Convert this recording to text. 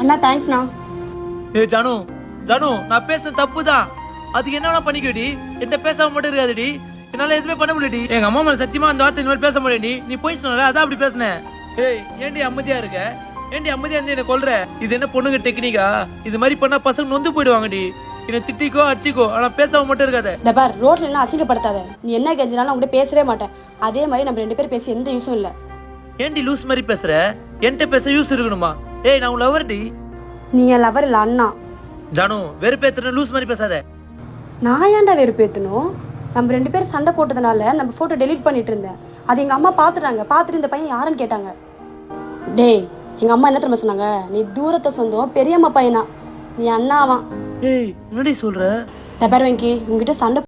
அண்ணா தேங்க்ஸ்ண்ணா. ஏய் ஜானு, ஜானு நான் பேசுறது தப்பு தான். அதுக்கு என்ன வேணா பண்ணிக்கடி, என்கிட்ட பேசாம மட்டும் இருக்காதுடி. என்னால எதுவுமே பண்ண முடியடி. எங்க அம்மா மேல சத்தியமா அந்த வார்த்தை இனிமேல் பேச முடியடி. நீ போய் சொன்ன அதான் அப்படி பேசினேன். ஏய் ஏண்டி அமைதியா இருக்க? ஏண்டி அமைதியா இருந்து என்ன கொல்ற? இது என்ன பொண்ணுங்க டெக்னிக்கா? இது மாதிரி பண்ணா பசங்க நொந்து போயிடுவாங்கடி. என்ன திட்டிக்கோ அடிச்சிக்கோ, ஆனா பேசாம மட்டும் இருக்காத. இந்த பார், ரோட்ல எல்லாம் அசிங்கப்படுத்தாத. நீ என்ன கெஞ்சினாலும் அவங்க பேசவே மாட்டேன். அதே மாதிரி நம்ம 2 பேரும் பேசி எந்த யூஸும் இல்ல. ஏண்டி லூஸ் மாதிரி பேசுற? என்கிட்ட பேச யூஸ் இருக்கணுமா? ஏய் நான் உன் லவர்டி. நீ என் லவர் இல்ல, அண்ணா. ஜானு வெறுப்பேத்துற லூஸ் மாதிரி பேசாத. நான் ஏன்டா வெறுப்பேத்தணும்? நம்ம 2 பேரும் சண்டை போட்டதுனால நம்ம போட்டோ டெலீட் பண்ணிட்டு இருந்தேன். அது எங்க அம்மா பாத்துட்டாங்க. பாத்துட்டு இந்த பையன் யாருன்னு கேட்டாங்க. டேய், எங்க அம்மா என்ன தெரியுமா சொன்னாங்க? நீ தூரத்தை சொந்தம் பெரியம்மா பையனா, நீ அண்ணாவான். ஏய் என்னடி சொல்ற? இந்த பார் வெங்கி, உங்ககிட்ட சண்டை